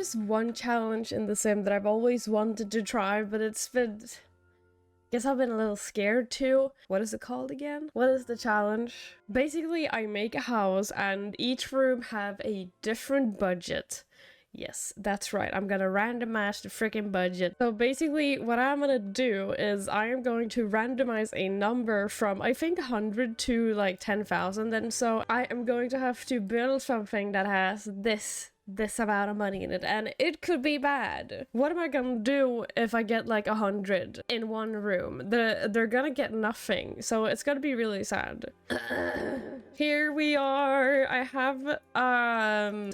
There's one challenge in the sim that I've always wanted to try, but it's been... Guess I've been a little scared too. What is it called again? What is the challenge? Basically, I make a house and each room have a different budget. Yes, that's right. I'm gonna randomize the freaking budget. So basically, what I'm gonna do is I am going to randomize a number from, I think, 100 to like 10,000. And so I am going to have to build something that has this amount of money in it, and it could be bad. What am I gonna do if I get like 100 in one room? They're gonna get nothing, so it's gonna be really sad. Here we are. I have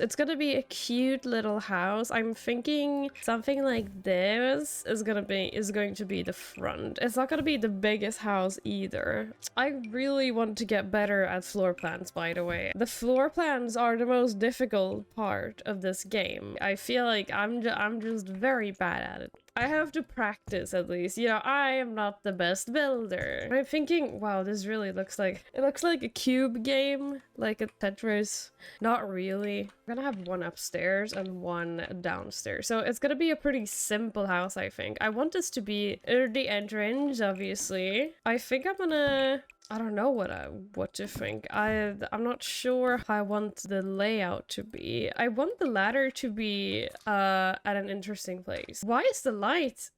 it's gonna be a cute little house. I'm thinking something like this is going to be the front. It's not gonna be the biggest house either. I really want to get better at floor plans, by the way. The floor plans are the most difficult part of this game. I feel like I'm just very bad at it. I have to practice at least. You know, I am not the best builder. I'm thinking, wow, this really looks like... It looks like a cube game, like a Tetris. Not really. I'm gonna have one upstairs and one downstairs. So it's gonna be a pretty simple house, I think. I want this to be the entrance, obviously. I think I'm gonna... I don't know what to think. I'm not sure how I want the layout to be. I want the ladder to be at an interesting place. Why is the light?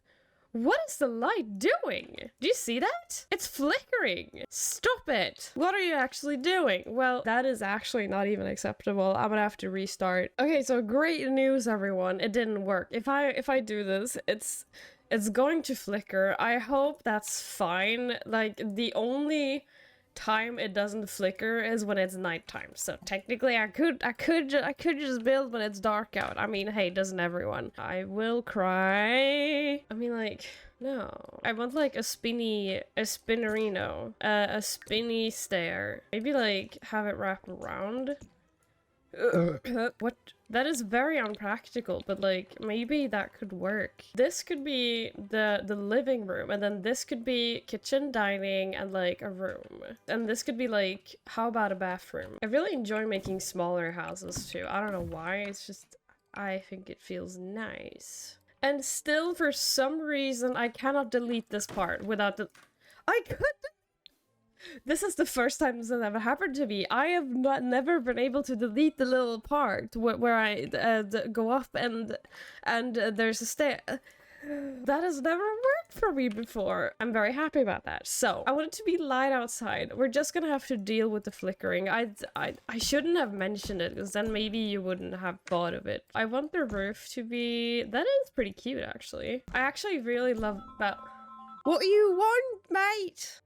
What is the light doing? Do you see that? It's flickering. Stop it. What are you actually doing? Well, that is actually not even acceptable. I'm gonna have to restart. Okay, so great news, everyone. It didn't work. If I do this, it's going to flicker. I hope that's fine. Like, the only time it doesn't flicker is when it's nighttime. So technically I could just build when it's dark out. I mean, hey, doesn't everyone? I will cry. I mean, like, no. I want like a spinnerino, a spinny stair. Maybe like have it wrap around. What? That is very unpractical, but like maybe that could work. This could be the living room, and then this could be kitchen, dining, and like a room. And this could be like, how about a bathroom? I really enjoy making smaller houses too. I don't know why, it's just, I think it feels nice. And still, for some reason, I cannot delete this part without the... I could... This is the first time this has ever happened to me. I have never been able to delete the little part where I go up and there's a stair. That has never worked for me before. I'm very happy about that. So, I want it to be light outside. We're just gonna have to deal with the flickering. I shouldn't have mentioned it, because then maybe you wouldn't have thought of it. I want the roof to be... That is pretty cute, actually. I actually really love that. What you want, mate?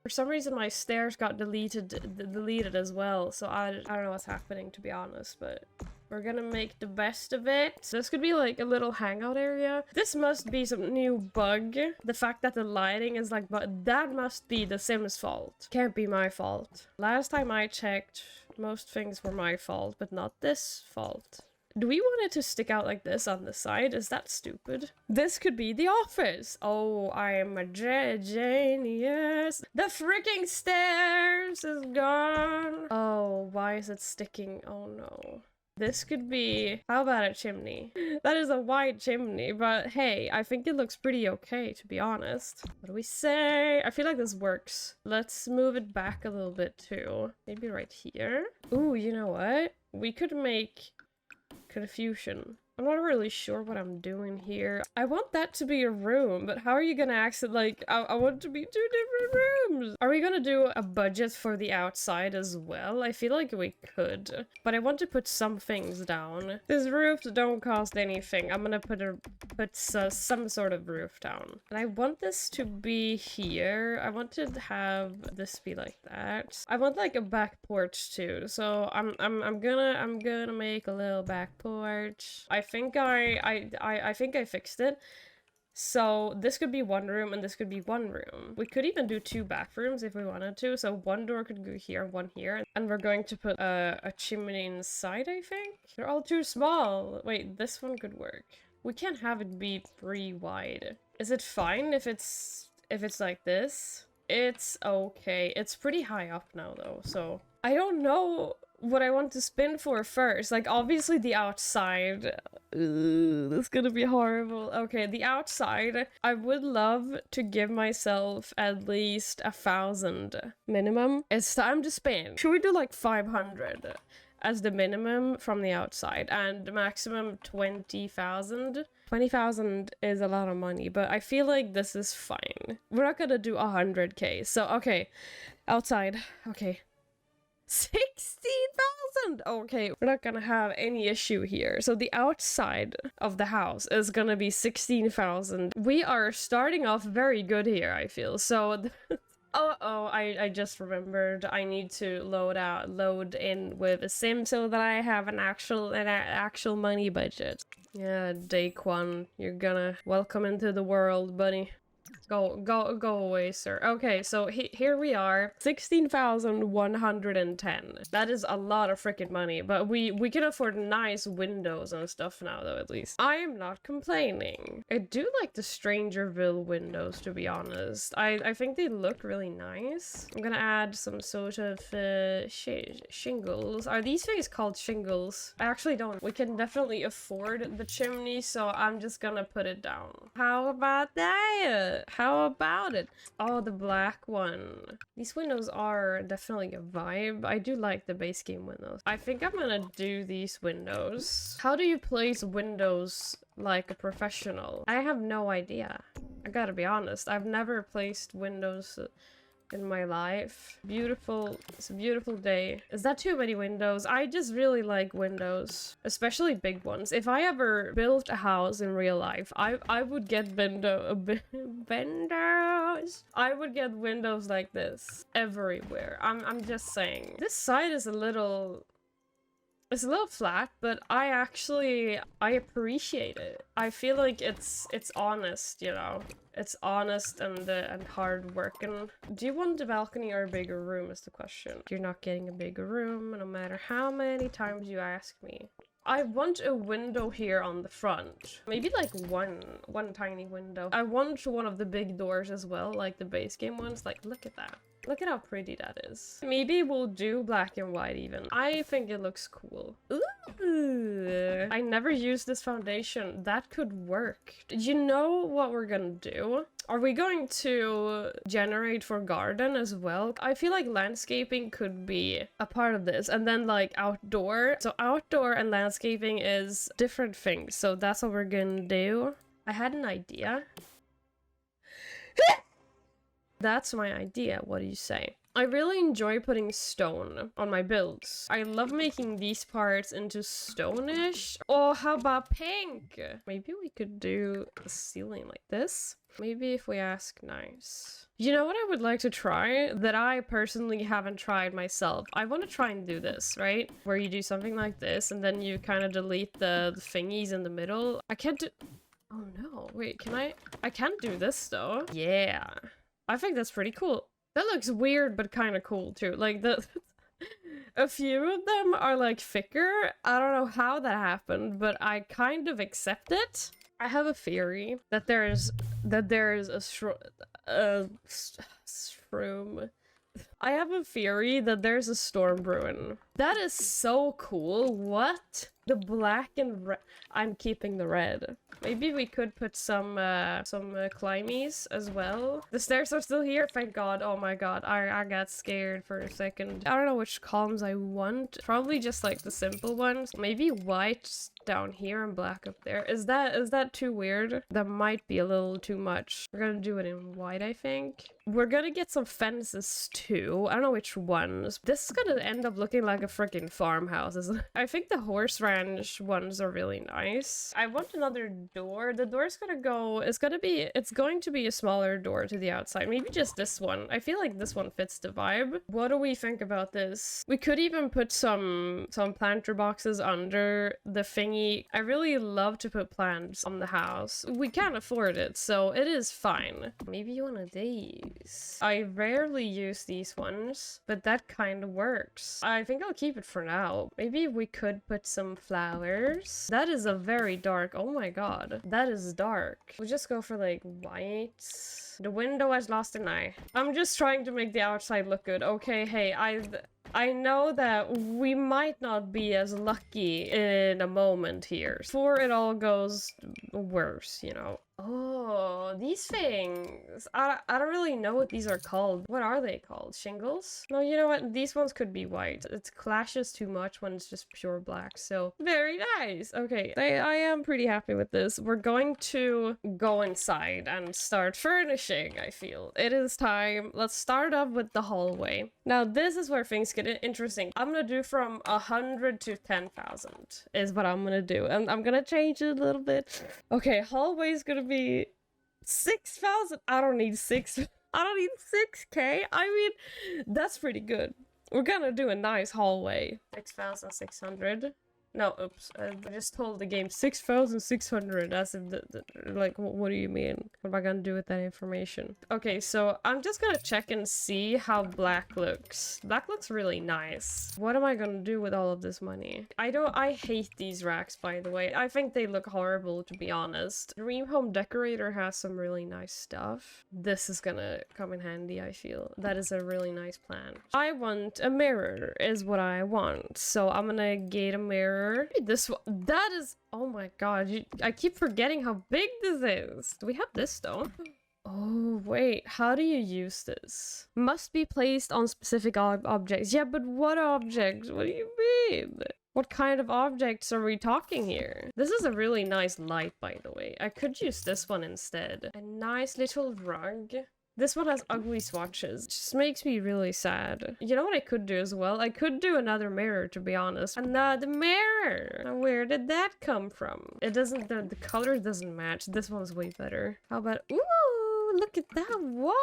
For some reason, my stairs got deleted as well, so I don't know what's happening, to be honest, but we're gonna make the best of it. So this could be like a little hangout area. This must be some new bug. The fact that the lighting is like, but that must be the Sims' fault. Can't be my fault. Last time I checked, most things were my fault, but not this fault. Do we want it to stick out like this on the side? Is that stupid? This could be the office. Oh, I am a genius. The freaking stairs is gone. Oh, why is it sticking? Oh no. This could be... How about a chimney? That is a white chimney, but hey, I think it looks pretty okay, to be honest. What do we say? I feel like this works. Let's move it back a little bit too. Maybe right here. Ooh, you know what? We could make... confusion. I'm not really sure what I'm doing here. I want that to be a room, but how are you gonna access, like, I want it to be 2 different rooms. Are we gonna do a budget for the outside as well? I feel like we could, but I want to put some things down. These roofs don't cost anything. I'm gonna put some sort of roof down. And I want this to be here. I want to have this be like that. I want like a back porch too. So I'm gonna make a little back porch. I think I fixed it. So this could be one room and this could be one room. We could even do 2 bathrooms if we wanted to. So one door could go here, one here. And we're going to put a chimney inside, I think. They're all too small. Wait, this one could work. We can't have it be 3 wide. Is it fine if it's like this? It's okay. It's pretty high up now though, so I don't know what I want to spin for first. Like, obviously the outside. That's gonna be horrible. Okay, the outside. I would love to give myself at least 1,000 minimum. It's time to spin. Should we do like 500 as the minimum from the outside and maximum 20,000? 20,000 is a lot of money, but I feel like this is fine. We're not gonna do 100k. So, okay, outside. Okay. 16,000! Okay, we're not gonna have any issue here. So the outside of the house is gonna be 16,000. We are starting off very good here, I feel. So, I just remembered I need to load in with a sim so that I have an actual money budget. Yeah, Daquan, you're gonna welcome into the world, buddy. Go away, sir. Okay, so here we are. 16,110. That is a lot of freaking money, but we can afford nice windows and stuff now, though, at least. I am not complaining. I do like the Strangerville windows, to be honest. I think they look really nice. I'm gonna add some sort of shingles. Are these things called shingles? I actually don't. We can definitely afford the chimney, so I'm just gonna put it down. How about that? How about it? Oh, the black one. These windows are definitely a vibe. I do like the base game windows. I think I'm gonna do these windows. How do you place windows like a professional? I have no idea. I gotta be honest. I've never placed windows in my life. Beautiful. It's a beautiful day. Is that too many windows? I just really like windows, especially big ones. If I ever built a house in real life, I would get windows. I would get windows like this everywhere. I'm just saying. This side is a little. It's a little flat, but I appreciate it. I feel like it's honest, you know. It's honest and hard working. Do you want a balcony or a bigger room is the question. You're not getting a bigger room no matter how many times you ask me. I want a window here on the front. Maybe like one tiny window. I want one of the big doors as well, like the base game ones. Like, look at that. Look at how pretty that is. Maybe we'll do black and white even. I think it looks cool. Ooh. I never used this foundation. That could work. You know what we're gonna do? Are we going to generate for garden as well? I feel like landscaping could be a part of this. And then like outdoor. So outdoor and landscaping is different things. So that's what we're gonna do. I had an idea. That's my idea. What do you say? I really enjoy putting stone on my builds. I love making these parts into stone-ish. Oh, how about pink? Maybe we could do the ceiling like this. Maybe if we ask nice. You know what I would like to try that I personally haven't tried myself? I want to try and do this, right? Where you do something like this and then you kind of delete the thingies in the middle. I can't do... Oh no, wait, can I? I can do this though. Yeah. I think that's pretty cool. That looks weird, but kind of cool too. Like a few of them are like thicker. I don't know how that happened, but I kind of accept it. I have a theory that there is a shroom. I have a theory that there's a storm brewing. That is so cool. What? The black and red. I'm keeping the red. Maybe we could put some climbys as well. The stairs are still here. Thank God. Oh my God. I got scared for a second. I don't know which columns I want. Probably just like the simple ones. Maybe white down here and black up there. Is that too weird? That might be a little too much. We're gonna do it in white, I think. We're gonna get some fences too. I don't know which ones. This is gonna end up looking like a freaking farmhouse, isn't it? I think the horse ranch ones are really nice. I want another door. The door's gonna go... It's going to be a smaller door to the outside. Maybe just this one. I feel like this one fits the vibe. What do we think about this? We could even put some planter boxes under the thingy. I really love to put plants on the house. We can't afford it, so it is fine. Maybe one of these. I rarely use these ones, but that kind of works. I think I'll keep it for now. Maybe we could put some flowers. That is a very dark... Oh my God. That is dark. We'll just go for like white. The window has lost an eye. I'm just trying to make the outside look good. Okay, hey, I know that we might not be as lucky in a moment here before it all goes worse, you know. Oh, these things. I don't really know what these are called. What are they called? Shingles? No, you know what? These ones could be white. It clashes too much when it's just pure black. So very nice. Okay, I am pretty happy with this. We're going to go inside and start furnishing, I feel. It is time. Let's start up with the hallway. Now, this is where things get interesting. I'm gonna do from 100 to 10,000 is what I'm gonna do. And I'm gonna change it a little bit. Okay, hallway's gonna be 6,000. I don't need 6K. I mean, that's pretty good. We're gonna do a nice hallway. 6,600. No, oops. I just told the game 6,600 as if, like, what do you mean? What am I gonna do with that information? Okay, so I'm just gonna check and see how black looks. Black looks really nice. What am I gonna do with all of this money? I hate these racks, by the way. I think they look horrible, to be honest. Dream Home Decorator has some really nice stuff. This is gonna come in handy, I feel. That is a really nice plan. I want a mirror, is what I want. So I'm gonna get a mirror. This one, that is, oh my god, I keep forgetting how big this is. Do we have this though? Oh wait, how do you use this? Must be placed on specific objects. Yeah, but what objects? What do you mean? What kind of objects are we talking here? This is a really nice light, by the way. I could use this one instead. A nice little rug. This one has ugly swatches. It just makes me really sad. You know what I could do as well? I could do another mirror, to be honest. Another mirror! Now, where did that come from? It doesn't, the color doesn't match. This one's way better. How about, ooh, look at that wall!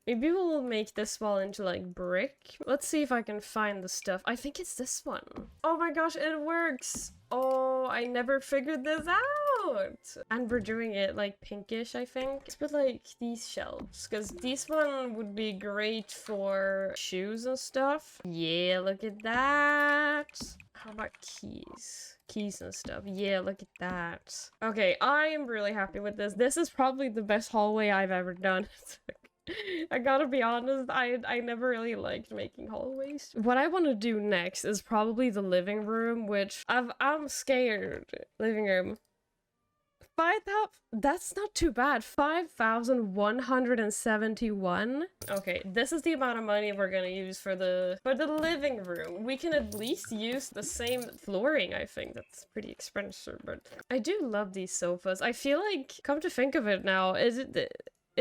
Maybe we'll make this wall into like brick. Let's see if I can find the stuff. I think it's this one. Oh my gosh, it works! Oh, I never figured this out! And we're doing it like pinkish, I think. Let's put like these shelves, because this one would be great for shoes and stuff. Yeah, look at that! How about keys? Keys and stuff. Yeah, look at that. Okay, I am really happy with this. This is probably the best hallway I've ever done. I gotta be honest, I never really liked making hallways. What I want to do next is probably the living room, which I'm scared. Living room. 5,000, that's not too bad. 5,171. Okay, this is the amount of money we're gonna use for the living room. We can at least use the same flooring, I think. That's pretty expensive, but I do love these sofas. I feel like, come to think of it now, it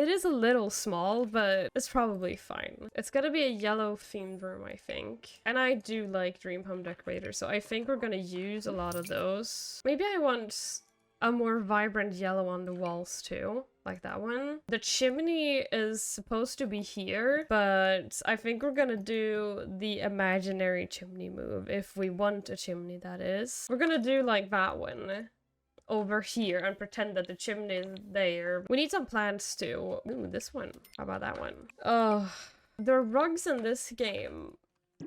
is a little small, but it's probably fine. It's gonna be a yellow themed room, I think. And I do like Dream Home Decorator, so I think we're gonna use a lot of those. Maybe I want a more vibrant yellow on the walls too, like that one. The chimney is supposed to be here, but I think we're gonna do the imaginary chimney move, if we want a chimney, that is. We're gonna do like that one over here and pretend that the chimney is there. We need some plants too. Ooh, this one. How about that one? Oh, the rugs in this game.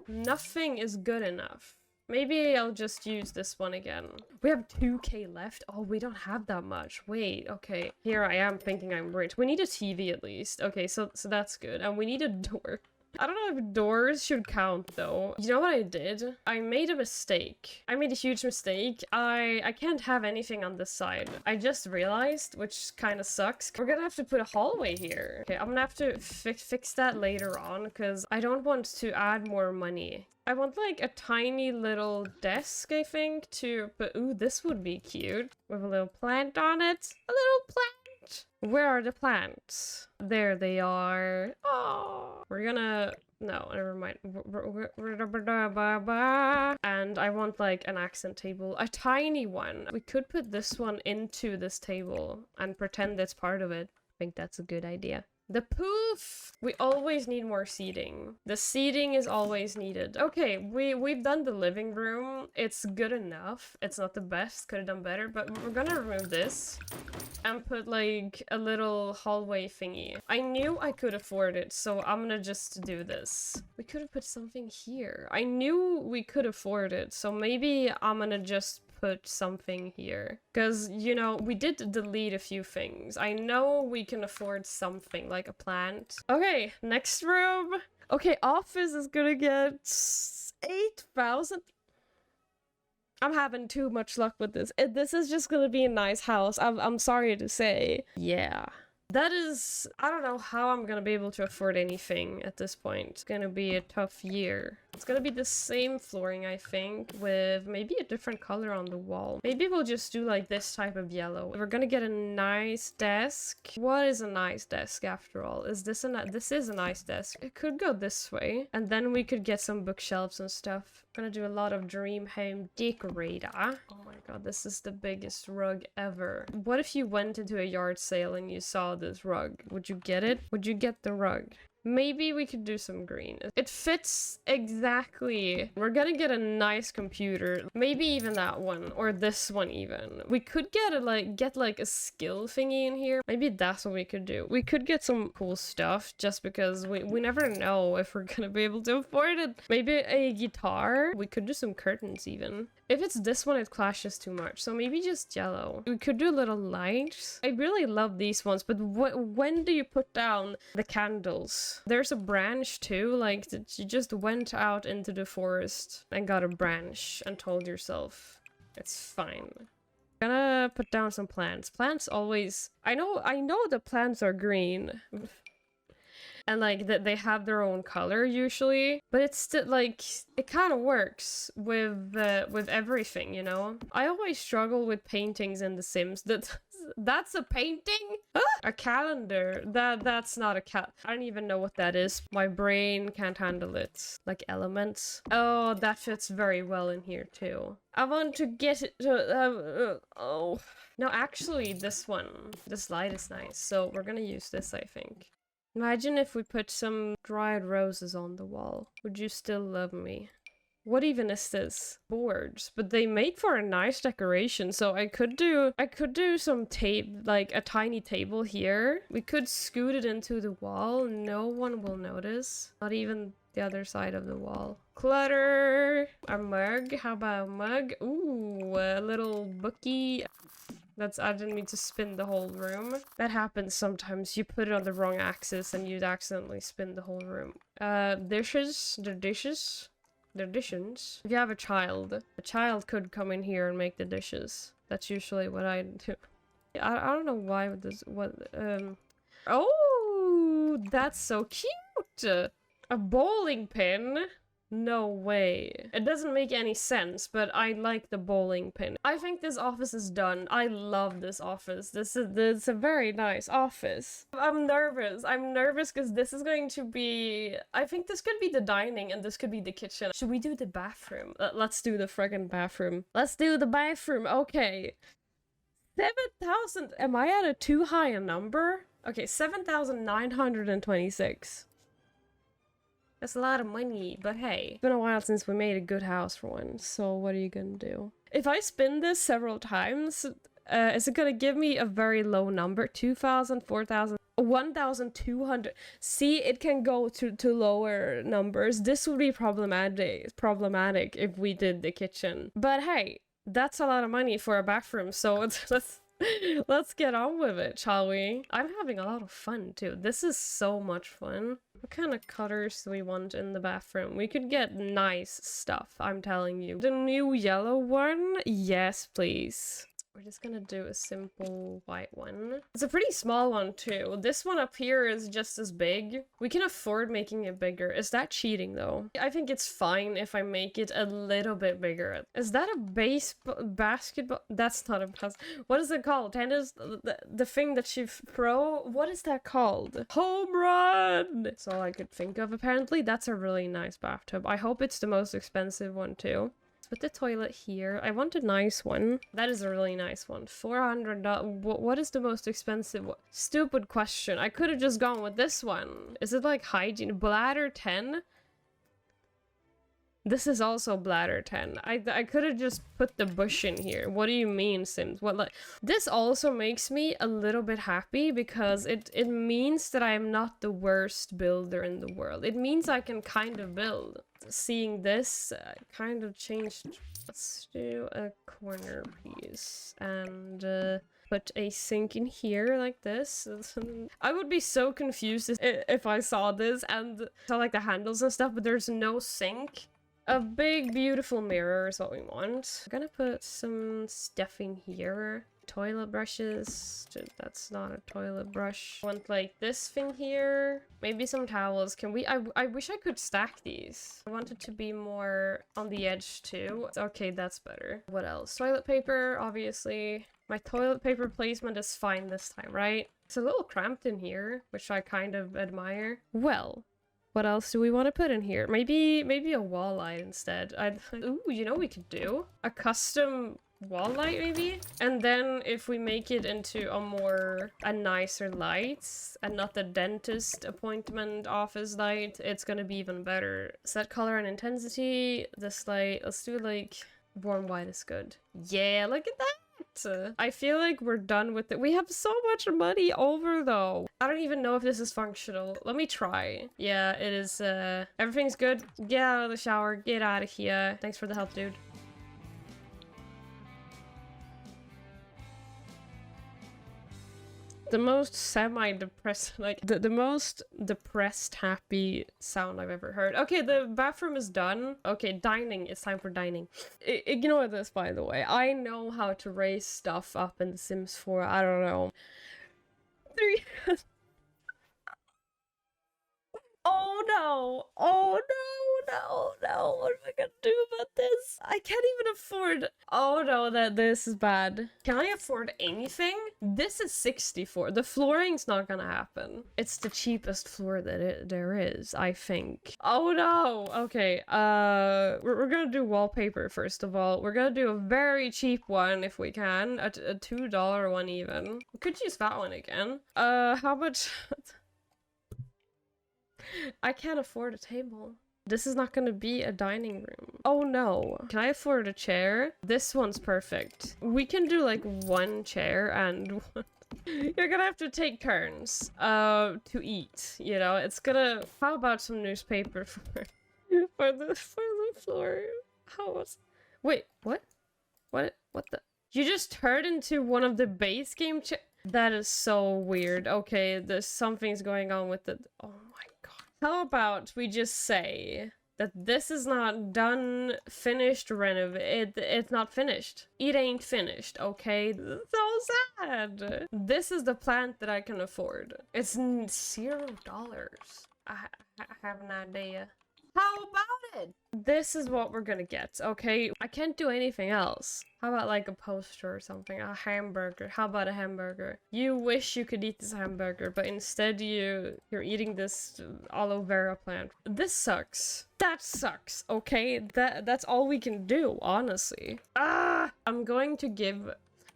Nothing is good enough. Maybe I'll just use this one again. We have 2K left. Oh, we don't have that much. Wait, okay. Here I am thinking I'm rich. We need a TV at least. Okay, so that's good. And we need a door. I don't know if doors should count though. You know what I did? I made a mistake. I made a huge mistake. I can't have anything on this side. I just realized, which kind of sucks. We're gonna have to put a hallway here. Okay, I'm gonna have to fix that later on because I don't want to add more money. I want like a tiny little desk, I think, to put. Ooh, this would be cute. With a little plant on it. A little plant. Where are the plants? There they are. Oh, we're gonna... No, never mind. And I want like an accent table. A tiny one. We could put this one into this table and pretend it's part of it. I think that's a good idea. The poof! We always need more seating. The seating is always needed. Okay, we've done the living room. It's good enough. It's not the best. Could have done better, but we're gonna remove this and put like a little hallway thingy. I knew I could afford it, so I'm gonna just do this. We could have put something here. I knew we could afford it, so maybe I'm gonna just put something here. Because, you know, we did delete a few things. I know we can afford something, like a plant. Okay, next room. Okay, office is gonna get 8,000. I'm having too much luck with this. This is just gonna be a nice house. I'm sorry to say. Yeah. That is, I don't know how I'm gonna be able to afford anything at this point. It's gonna be a tough year. It's gonna be the same flooring, I think, with maybe a different color on the wall. Maybe we'll just do like this type of yellow. We're gonna get a nice desk. What is a nice desk after all? Is this this is a nice desk. It could go this way. And then we could get some bookshelves and stuff. Gonna do a lot of dream home decorator. Oh my god, this is the biggest rug ever. What if you went into a yard sale and you saw this rug? Would you get it? Would you get the rug? Maybe we could do some green. It fits exactly. We're gonna get a nice computer. Maybe even that one. Or this one even. We could get a skill thingy in here. Maybe that's what we could do. We could get some cool stuff just because we never know if we're gonna be able to afford it. Maybe a guitar. We could do some curtains even. If it's this one, it clashes too much. So maybe just yellow. We could do little lights. I really love these ones, but when do you put down the candles? There's a branch too, like you just went out into the forest and got a branch and told yourself it's fine. Gonna put down some plants. Plants always... I know the plants are green. And like that they have their own color usually, but it's still like it kind of works with everything, you know. I always struggle with paintings in The Sims. That's a painting? A calendar. That's not a I don't even know what that is. My brain can't handle it. Like elements. Oh, that fits very well in here too. I want to get it to, oh. No, actually this one. This light is nice, so we're gonna use this, I think. Imagine if we put some dried roses on the wall. Would you still love me? What even is this? Boards. But they make for a nice decoration, so I could do some tape, like a tiny table here. We could scoot it into the wall. No one will notice. Not even the other side of the wall. Clutter! A mug. How about a mug? Ooh, a little bookie. I didn't mean to spin the whole room. That happens sometimes. You put it on the wrong axis and you'd accidentally spin the whole room. Dishes. They're dishes. They're dishes. If you have a child could come in here and make the dishes. That's usually what I do. I don't know why this... Oh! That's so cute! A bowling pin? No way. It doesn't make any sense, but I like the bowling pin. I think this office is done. I love this office. This is a very nice office. I'm nervous. I'm nervous because this is going to be... I think this could be the dining and this could be the kitchen. Should we do the bathroom? Let's do the friggin' bathroom. Let's do the bathroom. Okay. 7,000. Am I at a too high a number? Okay, 7,926. That's a lot of money, but hey. It's been a while since we made a good house for one, so what are you gonna do? If I spin this several times, is it gonna give me a very low number? 2,000, 4,000, 1,200. See, it can go to lower numbers. This would be problematic if we did the kitchen. But hey, that's a lot of money for a bathroom, so let's get on with it, shall we? I'm having a lot of fun too. This is so much fun. What kind of colors do we want in the bathroom? We could get nice stuff, I'm telling you. The new yellow one? Yes, please. We're just gonna do a simple white one. It's a pretty small one too. This one up here is just as big. We can afford making it bigger. Is that cheating though? I think it's fine if I make it a little bit bigger. Is that a basketball? That's not a what is it called? Tennis? The thing that you throw? What is that called? Home run! That's all I could think of apparently. That's a really nice bathtub. I hope it's the most expensive one too. Put the toilet here. I want a nice one. That is a really nice one. $400. What is the most expensive one? Stupid question. I could have just gone with this one. Is it like hygiene? Bladder 10? This is also bladder 10. I could have just put the bush in here. What do you mean, Sims? What, like, this also makes me a little bit happy because it means that I am not the worst builder in the world. It means I can kind of build. Seeing this kind of changed. Let's do a corner piece and put a sink in here like this. I would be so confused if I saw this and saw like the handles and stuff, but there's no sink. A big, beautiful mirror is what we want. I'm gonna put some stuff in here. Toilet brushes. That's not a toilet brush. I want like this thing here. Maybe some towels. Can we? I wish I could stack these. I want it to be more on the edge too. Okay, that's better. What else? Toilet paper, obviously. My toilet paper placement is fine this time, right? It's a little cramped in here, which I kind of admire. Well, what else do we want to put in here? Maybe a wall light instead. Ooh, you know what we could do? A custom wall light maybe? And then if we make it into a nicer light and not the dentist appointment office light, it's gonna be even better. Set color and intensity. This light, let's do like warm white is good. Yeah, look at that! I feel like we're done with it. We have so much money over though. I don't even know if this is functional. Let me try. Yeah, it is. Everything's good. Get out of the shower. Get out of here. Thanks for the help, dude. The most semi-depressed, like, the most depressed, happy sound I've ever heard. Okay, the bathroom is done. Okay, dining. It's time for dining. Ignore this, by the way. I know how to raise stuff up in The Sims 4. I don't know. 3. Oh no! Oh no! No! What am I gonna do about this? I can't even afford. Oh no, this is bad. Can I afford anything? This is 64. The flooring's not gonna happen. It's the cheapest floor that there is, I think. Oh no! Okay, we're gonna do wallpaper first of all. We're gonna do a very cheap one if we can. A $2 one even. We could use that one again. How much? I can't afford a table. This is not gonna be a dining room. Oh no. Can I afford a chair? This one's perfect. We can do like one chair and you're gonna have to take turns to eat, you know? It's gonna... How about some newspaper for the floor? How was... Wait, what? What the... You just turned into one of the base game That is so weird. Okay, there's something's going on with the... Oh my god. How about we just say that this is not done, finished, renovated. It's not finished. It ain't finished, okay? So sad. This is the plant that I can afford. It's $0. I have an idea. How about it? This is what we're gonna get, okay? I can't do anything else. How about like a poster or something? A hamburger. How about a hamburger? You wish you could eat this hamburger, but instead you're eating this aloe vera plant. This sucks. That sucks, okay? That's all we can do, honestly. I'm going to give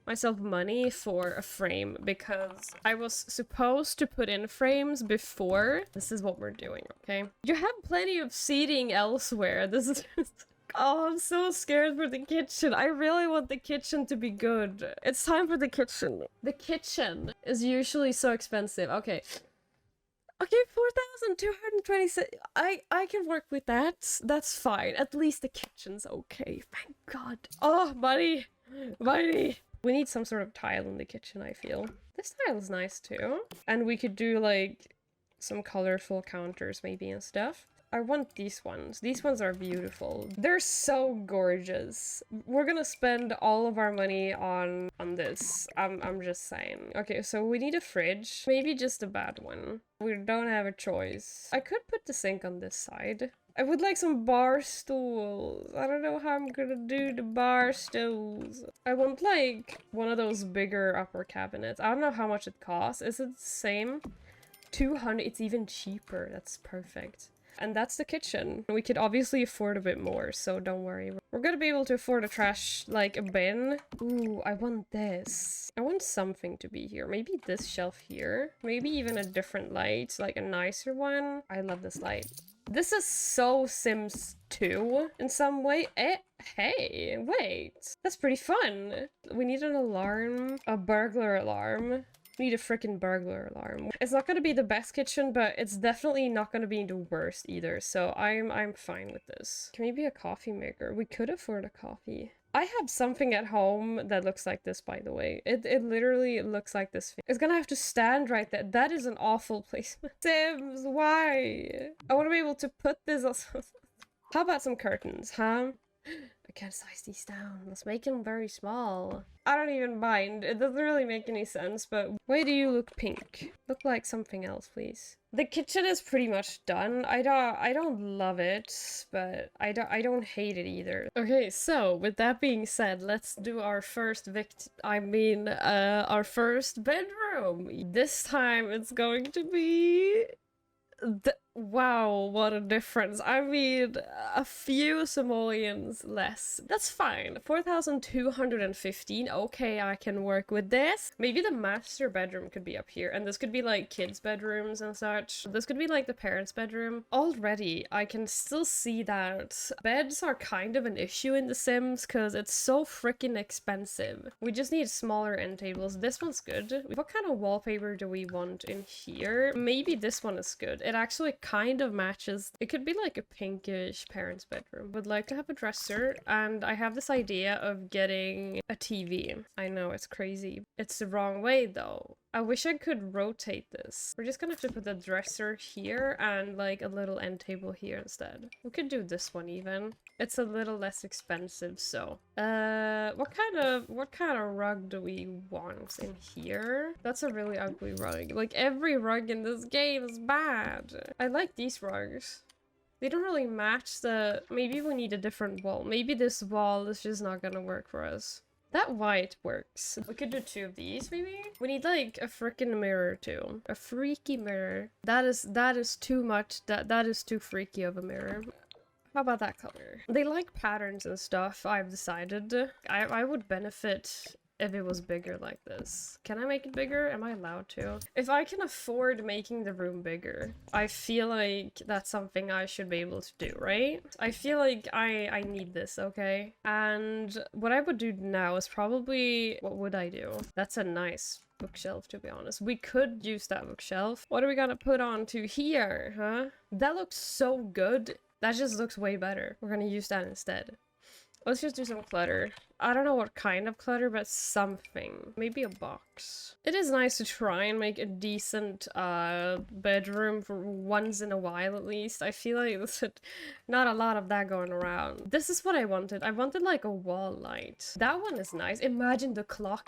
myself money for a frame because I was supposed to put in frames before. This is what we're doing, okay? You have plenty of seating elsewhere. This is just... Oh, I'm so scared for the kitchen. I really want the kitchen to be good. It's time for the kitchen. The kitchen is usually so expensive. Okay. Okay, 4,226. I can work with that. That's fine. At least the kitchen's okay. Thank God. Oh, money. Money. We need some sort of tile in the kitchen, I feel. This tile is nice too. And we could do like some colorful counters maybe and stuff. I want these ones. These ones are beautiful. They're so gorgeous. We're gonna spend all of our money on this. I'm just saying. Okay, so we need a fridge. Maybe just a bad one. We don't have a choice. I could put the sink on this side. I would like some bar stools. I don't know how I'm gonna do the bar stools. I want like one of those bigger upper cabinets. I don't know how much it costs. Is it the same? 200. It's even cheaper. That's perfect. And that's the kitchen. We could obviously afford a bit more, so don't worry. We're gonna be able to afford a trash, like a bin. Ooh, I want this. I want something to be here. Maybe this shelf here. Maybe even a different light, like a nicer one. I love this light. This is so Sims 2 in some way. Hey, wait. That's pretty fun. We need an alarm. A burglar alarm. We need a freaking burglar alarm. It's not gonna be the best kitchen, but it's definitely not gonna be the worst either. So I'm fine with this. Can we be a coffee maker? We could afford a coffee. I have something at home that looks like this, by the way. It literally looks like this. It's gonna have to stand right there. That is an awful placement. Sims, why? I want to be able to put this on. How about some curtains, huh? I can't size these down. Let's make them very small. I don't even mind. It doesn't really make any sense, but why do you look pink? Look like something else, please. The kitchen is pretty much done. I don't love it, but I don't hate it either. Okay, so with that being said, let's do our first our first bedroom. This time it's going to be wow, what a difference. I mean, a few simoleons less. That's fine. 4,215. Okay, I can work with this. Maybe the master bedroom could be up here, and this could be like kids' bedrooms and such. This could be like the parents' bedroom. Already, I can still see that beds are kind of an issue in The Sims because it's so freaking expensive. We just need smaller end tables. This one's good. What kind of wallpaper do we want in here? Maybe this one is good. It actually kind of matches. It could be like a pinkish parents' bedroom. Would like to have a dresser, and I have this idea of getting a TV. I know it's crazy. It's the wrong way though. I wish I could rotate this. We're just gonna have to put the dresser here and like a little end table here instead. We could do this one even. It's a little less expensive, so. What kind of rug do we want in here? That's a really ugly rug. Like every rug in this game is bad. I like these rugs. They don't really match the... Maybe we need a different wall. Maybe this wall is just not gonna work for us. That white works. We could do 2 of these, maybe? We need like a freaking mirror too. A freaky mirror. That is too much. That is too freaky of a mirror. How about that color? They like patterns and stuff, I've decided. I would benefit if it was bigger like this. Can I make it bigger? Am I allowed to? If I can afford making the room bigger, I feel like that's something I should be able to do, right? I feel like I need this, okay? And what I would do now is probably... What would I do? That's a nice bookshelf, to be honest. We could use that bookshelf. What are we gonna put onto here, huh? That looks so good. That just looks way better. We're gonna use that instead. Let's just do some clutter. I don't know what kind of clutter, but something. Maybe a box. It is nice to try and make a decent bedroom for once in a while at least. I feel like there's not a lot of that going around. This is what I wanted. I wanted like a wall light. That one is nice. Imagine the clock.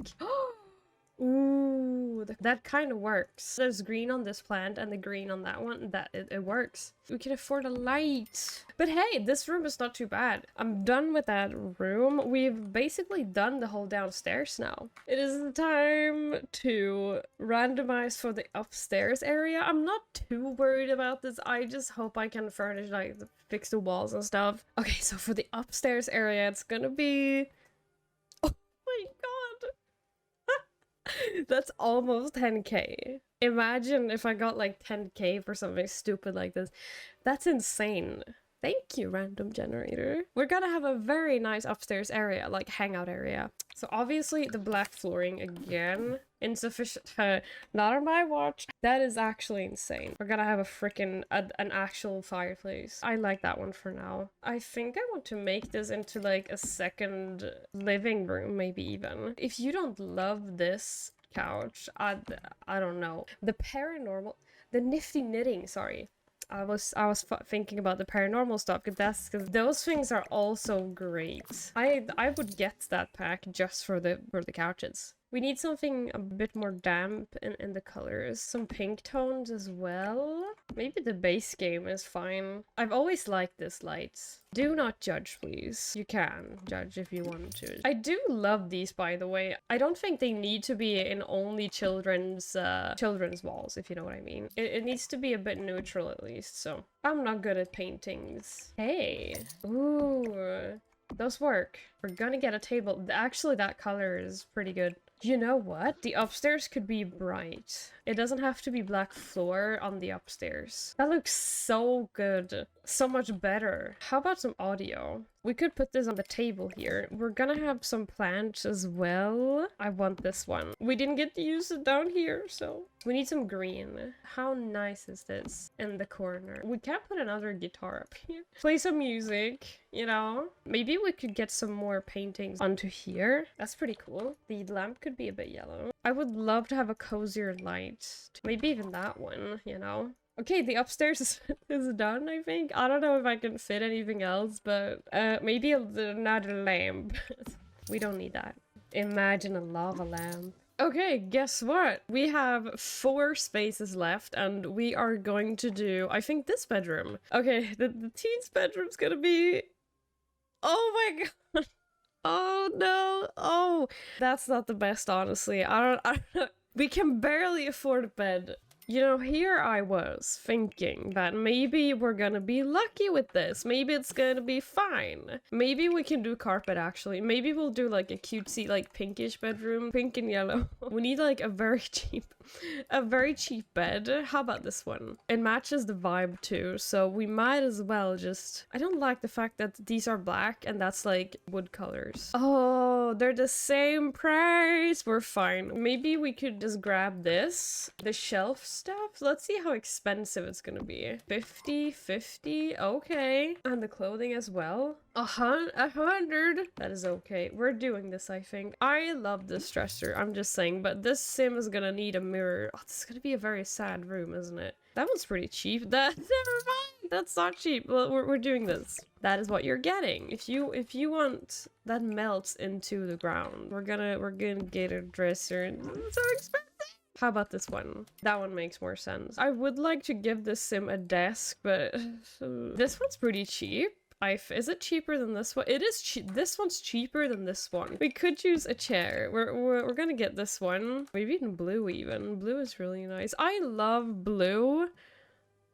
Ooh, that kind of works. There's green on this plant and the green on that one. It works. We can afford a light. But hey, this room is not too bad. I'm done with that room. We've basically done the whole downstairs now. It is time to randomize for the upstairs area. I'm not too worried about this. I just hope I can furnish, like, fix the walls and stuff. Okay, so for the upstairs area, it's gonna be... Oh my god. That's almost 10k. Imagine if I got like 10k for something stupid like this. That's insane. Thank you, random generator. We're gonna have a very nice upstairs area, like hangout area. So obviously the black flooring again. Insufficient. Not on my watch. That is actually insane. We're gonna have a freaking an actual fireplace. I like that one for now. I think I want to make this into like a second living room, maybe even. If you don't love this couch, I don't know. The paranormal, the nifty knitting, sorry. I was thinking about the paranormal stuff because those things are also great. I would get that pack just for the couches. We need something a bit more damp in the colors. Some pink tones as well. Maybe the base game is fine. I've always liked this light. Do not judge, please. You can judge if you want to. I do love these, by the way. I don't think they need to be in only children's walls, if you know what I mean. It needs to be a bit neutral at least, so. I'm not good at paintings. Hey. Ooh. Those work. We're gonna get a table. Actually, that color is pretty good. You know what? The upstairs could be bright. It doesn't have to be black floor on the upstairs. That looks so good. So much better. How about some audio? We could put this on the table here. We're gonna have some plants as well. I want this one. We didn't get to use it down here, so we need some green. How nice is this in the corner? We can't put another guitar up here. Play some music, you know? Maybe we could get some more paintings onto here. That's pretty cool. The lamp could be a bit yellow. I would love to have a cozier light. Maybe even that one, you know? Okay, the upstairs is done, I think. I don't know if I can fit anything else, but maybe another lamp. We don't need that. Imagine a lava lamp. Okay, guess what? We have 4 spaces left, and we are going to do, I think, this bedroom. Okay, the teen's bedroom's gonna be... Oh my god! Oh no! Oh! That's not the best, honestly. I don't know. We can barely afford a bed. You know, here I was thinking that maybe we're gonna be lucky with this. Maybe it's gonna be fine. Maybe we can do carpet, actually. Maybe we'll do like a cutesy, like pinkish bedroom. Pink and yellow. We need like a very cheap bed. How about this one? It matches the vibe too, so we might as well just... I don't like the fact that these are black and that's like wood colors. Oh, they're the same price. We're fine. Maybe we could just grab this. The shelf stuff. Let's see how expensive it's gonna be. 50. Okay. And the clothing as well. 100. That is okay. We're doing this, I think. I love this dresser. I'm just saying, but this sim is gonna need a mirror. Oh, this is gonna be a very sad room, isn't it? That one's pretty cheap. Never mind. That's not cheap. Well, we're doing this. That is what you're getting. If you want that melts into the ground, we're gonna get a dresser. It's so expensive. How about this one? That one makes more sense. I would like to give this sim a desk, but this one's pretty cheap. Is it cheaper than this one? It is cheap. This one's cheaper than this one. We could choose a chair. We're gonna get this one. Maybe even blue even. Blue is really nice. I love blue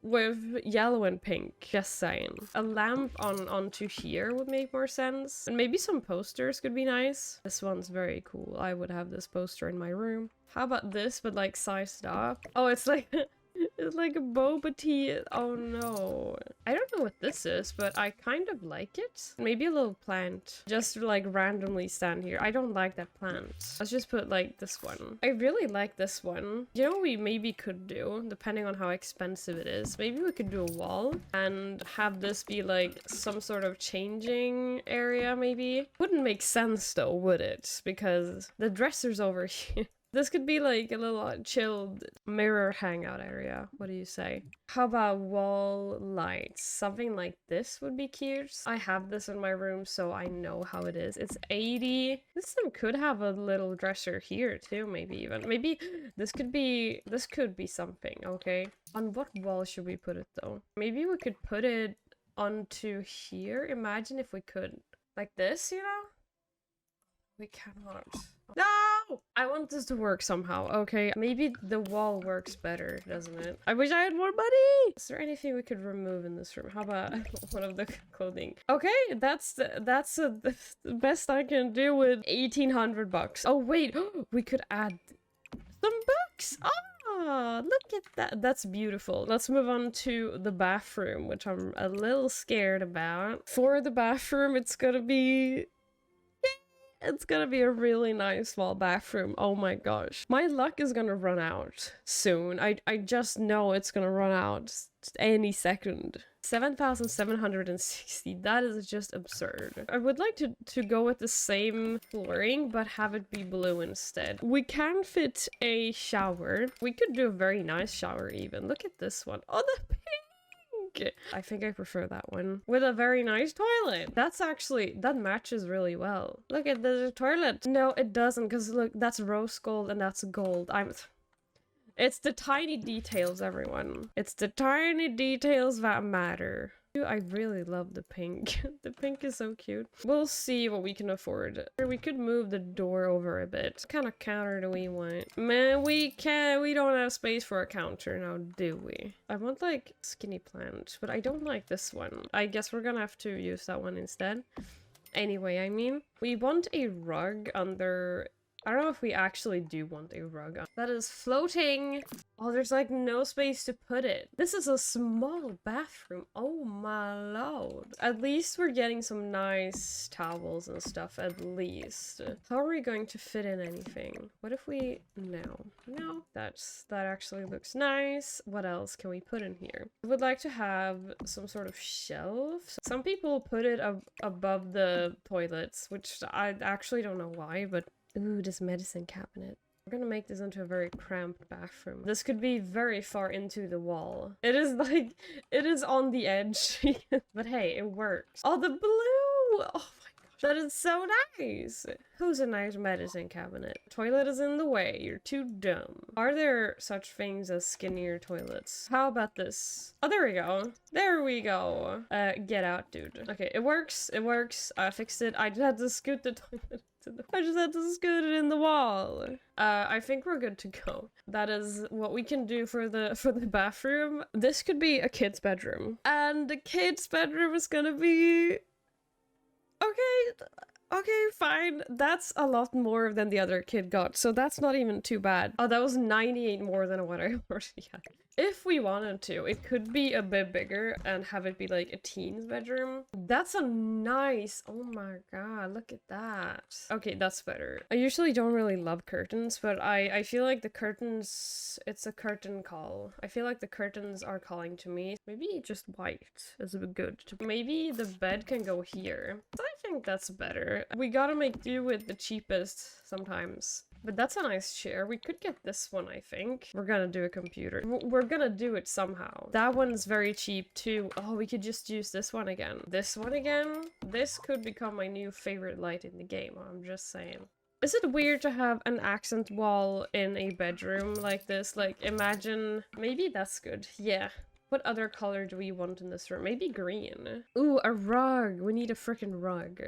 with yellow and pink. Just saying. A lamp onto here would make more sense. And maybe some posters could be nice. This one's very cool. I would have this poster in my room. How about this, but like sized up? Oh, it's like... It's like a boba tea. Oh no. I don't know what this is, but I kind of like it. Maybe a little plant. Just like randomly stand here. I don't like that plant. Let's just put like this one. I really like this one. You know what we maybe could do, depending on how expensive it is? Maybe we could do a wall and have this be like some sort of changing area maybe. Wouldn't make sense though, would it? Because the dresser's over here. This could be like a little chilled mirror hangout area. What do you say? How about wall lights? Something like this would be cute. I have this in my room, so I know how it is. It's 80. This one could have a little dresser here too, maybe even. Maybe this could be something, okay? On what wall should we put it though? Maybe we could put it onto here. Imagine if we could. Like this, you know? We cannot. No! I want this to work somehow, okay? Maybe the wall works better, doesn't it? I wish I had more money! Is there anything we could remove in this room? How about one of the clothing? Okay, that's the best I can do with 1,800 bucks. Oh, wait! We could add some books! Oh, look at that. That's beautiful. Let's move on to the bathroom, which I'm a little scared about. For the bathroom, it's gonna be a really nice small bathroom. Oh my gosh. My luck is gonna run out soon. I just know it's gonna run out any second. 7,760. That is just absurd. I would like to go with the same flooring, but have it be blue instead. We can fit a shower. We could do a very nice shower even. Look at this one. Oh, the pink! I think I prefer that one. With a very nice toilet. That matches really well. Look at the toilet. No, it doesn't, because look, that's rose gold and that's gold. It's the tiny details, everyone. It's the tiny details that matter. I really love the pink. The pink is so cute. We'll see what we can afford. We could move the door over a bit. What kind of counter do we want? Man, we don't have space for a counter now, do we? I want like skinny plant, but I don't like this one. I guess we're gonna have to use that one instead. Anyway, I mean, we want a rug under I don't know if we actually do want a rug. That is floating. Oh, there's like no space to put it. This is a small bathroom. Oh my lord. At least we're getting some nice towels and stuff, at least. How are we going to fit in anything? What if we... No. That actually looks nice. What else can we put in here? I would like to have some sort of shelf. Some people put it above the toilets, which I actually don't know why, but... Ooh, this medicine cabinet. We're gonna make this into a very cramped bathroom. This could be very far into the wall. It is like, it is on the edge. But hey, it works. Oh, the blue! Oh my gosh, that is so nice! Who's a nice medicine cabinet? Toilet is in the way. You're too dumb. Are there such things as skinnier toilets? How about this? Oh, there we go. There we go. Get out, dude. Okay, it works. It works. I fixed it. I just had to scoot the toilet. I just had to scoot it in the wall. I think we're good to go. That is what we can do for the bathroom. This could be a kid's bedroom. And the kid's bedroom is gonna be... Okay, fine. That's a lot more than the other kid got, so that's not even too bad. Oh, that was 98 more than what I already had. If we wanted to, it could be a bit bigger and have it be like a teen's bedroom. That's a nice... Oh my god, look at that. Okay, that's better. I usually don't really love curtains, but I feel like the curtains... It's a curtain call. I feel like the curtains are calling to me. Maybe just white is good. Maybe the bed can go here. I think that's better. We gotta make do with the cheapest sometimes. But that's a nice chair. We could get this one, I think. We're gonna do a computer. We're gonna do it somehow. That one's very cheap too. Oh, we could just use this one again. This one again? This could become my new favorite light in the game, I'm just saying. Is it weird to have an accent wall in a bedroom like this? Like, imagine... Maybe that's good. Yeah. What other color do we want in this room? Maybe green. Ooh, a rug. We need a freaking rug.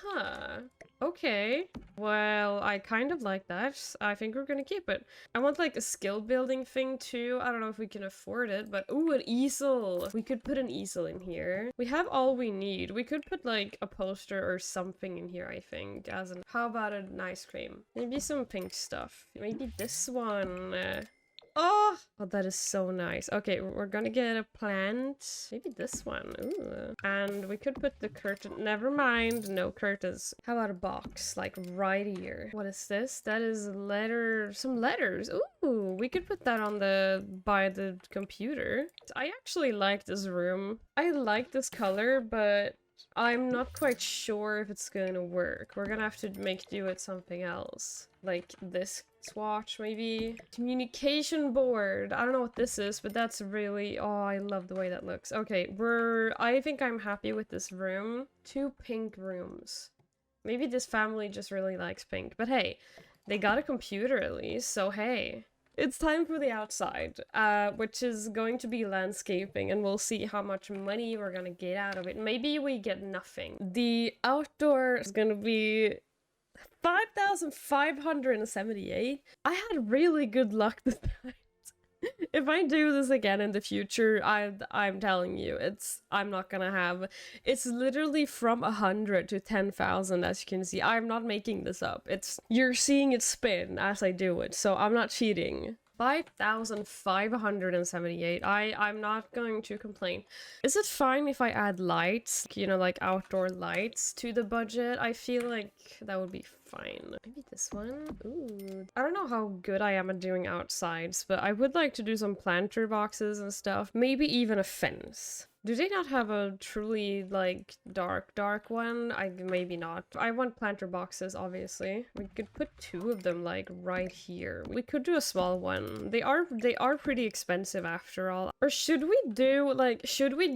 Huh. Okay. Well, I kind of like that. I think we're gonna keep it. I want like a skill building thing too. I don't know if we can afford it, but ooh, an easel. We could put an easel in here. We have all we need. We could put like a poster or something in here, I think. As an... How about an ice cream? Maybe some pink stuff. Maybe this one. Oh, that is so nice. Okay, we're gonna get a plant. Maybe this one. Ooh. And we could put the curtain. Never mind. No curtains. How about a box? Like right here. What is this? That is letter. Some letters. Ooh, we could put that on by the computer. I actually like this room. I like this color, but I'm not quite sure if it's gonna work. We're gonna have to make do with something else. Like this swatch, maybe? Communication board. I don't know what this is, but that's really... Oh, I love the way that looks. Okay, I think I'm happy with this room. 2 pink rooms. Maybe this family just really likes pink. But hey, they got a computer at least, so hey. It's time for the outside, which is going to be landscaping, and we'll see how much money we're gonna get out of it. Maybe we get nothing. The outdoor is gonna be 5,578. I had really good luck this time. If I do this again in the future, I'm telling you, I'm not gonna have... It's literally from 100 to 10,000, as you can see. I'm not making this up. You're seeing it spin as I do it, so I'm not cheating. 5,578. I'm not going to complain. Is it fine if I add lights, you know, like outdoor lights to the budget? I feel like that would be fine. Maybe this one? Ooh. I don't know how good I am at doing outsides, but I would like to do some planter boxes and stuff. Maybe even a fence. Do they not have a truly, like, dark one? Maybe not. I want planter boxes, obviously. We could put 2 of them, like, right here. We could do a small one. They are pretty expensive after all. Or should we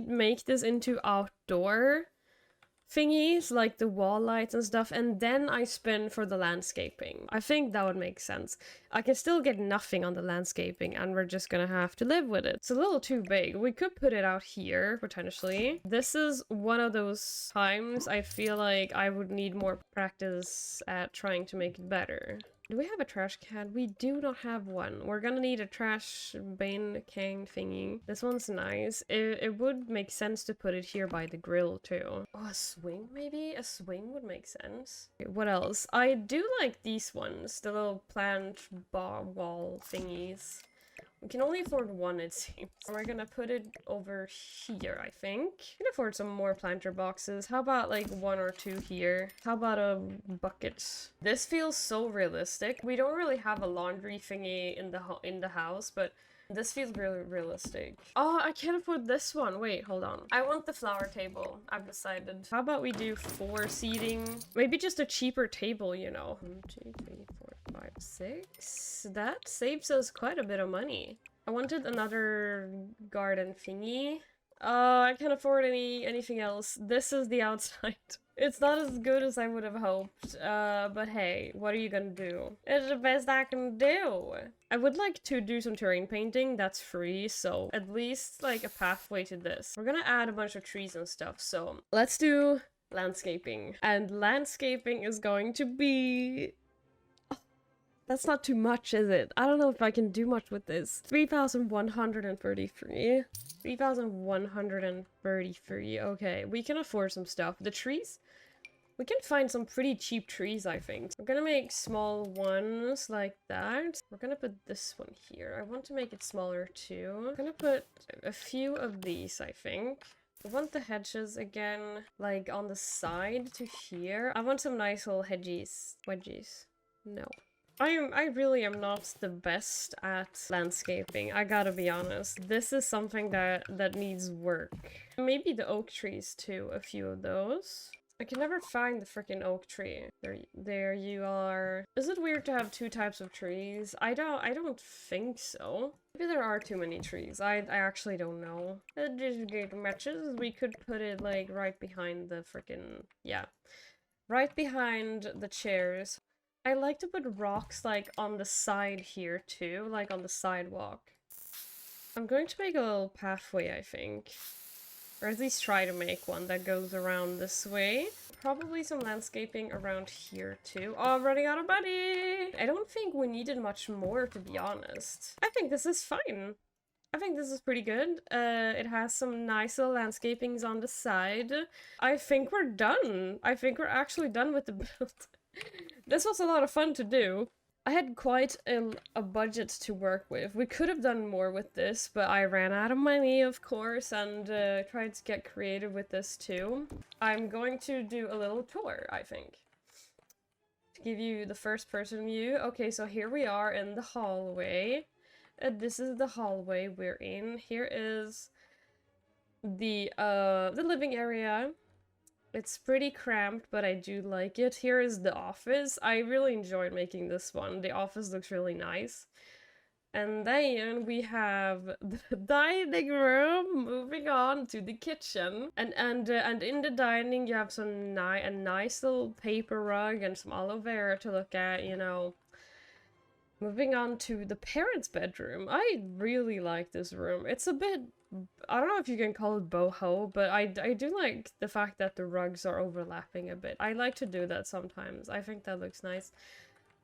make this into outdoor thingies, like the wall lights and stuff, and then I spend for the landscaping? I think that would make sense. I can still get nothing on the landscaping, and we're just gonna have to live with it. It's a little too big. We could put it out here, potentially. This is one of those times I feel like I would need more practice at trying to make it better. Do we have a trash can? We do not have one. We're gonna need a trash bin can thingy. This one's nice. It would make sense to put it here by the grill too. Oh, a swing maybe? A swing would make sense. Okay, what else? I do like these ones. The little plant bar wall thingies. We can only afford one, it seems. We're gonna put it over here, I think. We can afford some more planter boxes. How about like one or two here? How about a bucket? This feels so realistic. We don't really have a laundry thingy in the house, but this feels really realistic. Oh, I can't afford this one. Wait, hold on. I want the flower table. I've decided. How about we do 4 seating? Maybe just a cheaper table, you know. 1, 2, 3, 4, 5, 6. That saves us quite a bit of money. I wanted another garden thingy. I can't afford anything else. This is the outside. It's not as good as I would have hoped, but hey, what are you gonna do? It's the best I can do! I would like to do some terrain painting, that's free, so at least, like, a pathway to this. We're gonna add a bunch of trees and stuff, so let's do landscaping. And landscaping is going to be... That's not too much, is it? I don't know if I can do much with this. 3,133. 3,133. Okay, we can afford some stuff. The trees? We can find some pretty cheap trees, I think. We're gonna make small ones like that. We're gonna put this one here. I want to make it smaller too. I'm gonna put a few of these, I think. I want the hedges again, like on the side to here. I want some nice little hedges. Wedges. No. I really am not the best at landscaping, I gotta be honest. This is something that needs work. Maybe the oak trees too, a few of those. I can never find the freaking oak tree. There you are. Is it weird to have 2 types of trees? I don't think so. Maybe there are too many trees. I actually don't know. It just good matches. We could put it like right behind the freaking, yeah. Right behind the chairs. I like to put rocks, like, on the side here, too. Like, on the sidewalk. I'm going to make a little pathway, I think. Or at least try to make one that goes around this way. Probably some landscaping around here, too. Oh, I'm running out of money! I don't think we needed much more, to be honest. I think this is fine. I think this is pretty good. It has some nice little landscapings on the side. I think we're done. I think we're actually done with the build. This was a lot of fun to do. I had quite a budget to work with. We could have done more with this, but I ran out of money, of course, and tried to get creative with this too. I'm going to do a little tour, I think. To give you the first person view. Okay, so here we are in the hallway. This is the hallway we're in. Here is the living area. It's pretty cramped, but I do like it. Here is the office. I really enjoyed making this one. The office looks really nice. And then we have the dining room, moving on to the kitchen. And in the dining you have some a nice little paper rug and some aloe vera to look at, you know. Moving on to the parents' bedroom. I really like this room. It's a bit, I don't know if you can call it boho, but I do like the fact that the rugs are overlapping a bit. I like to do that sometimes. I think that looks nice.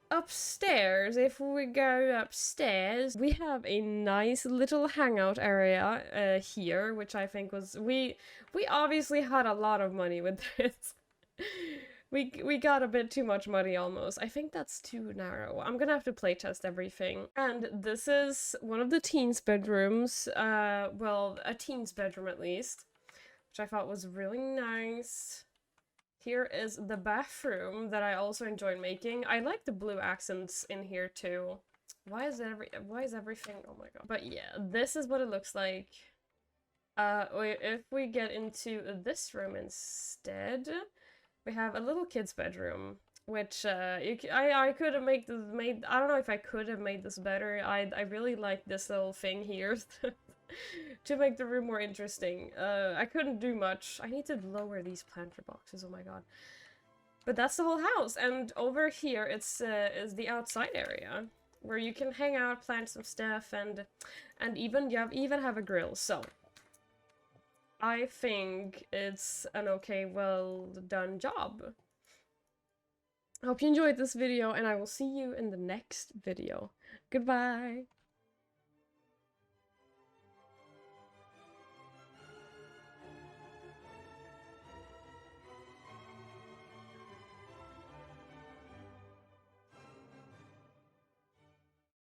Upstairs, if we go upstairs, we have a nice little hangout area here, which I think was, we obviously had a lot of money with this. We got a bit too much money almost. I think that's too narrow. I'm gonna have to playtest everything. And this is one of the teens' bedrooms. Well, a teen's bedroom at least. Which I thought was really nice. Here is the bathroom that I also enjoyed making. I like the blue accents in here too. Why is everything? Oh my god. But yeah, this is what it looks like. If we get into this room instead, we have a little kid's bedroom, which I could have made. I don't know if I could have made this better. I really like this little thing here to make the room more interesting. I couldn't do much. I need to lower these planter boxes. Oh my god! But that's the whole house, and over here it's is the outside area where you can hang out, plant some stuff, and even have a grill. So I think it's an okay, well done job. I hope you enjoyed this video, and I will see you in the next video. Goodbye!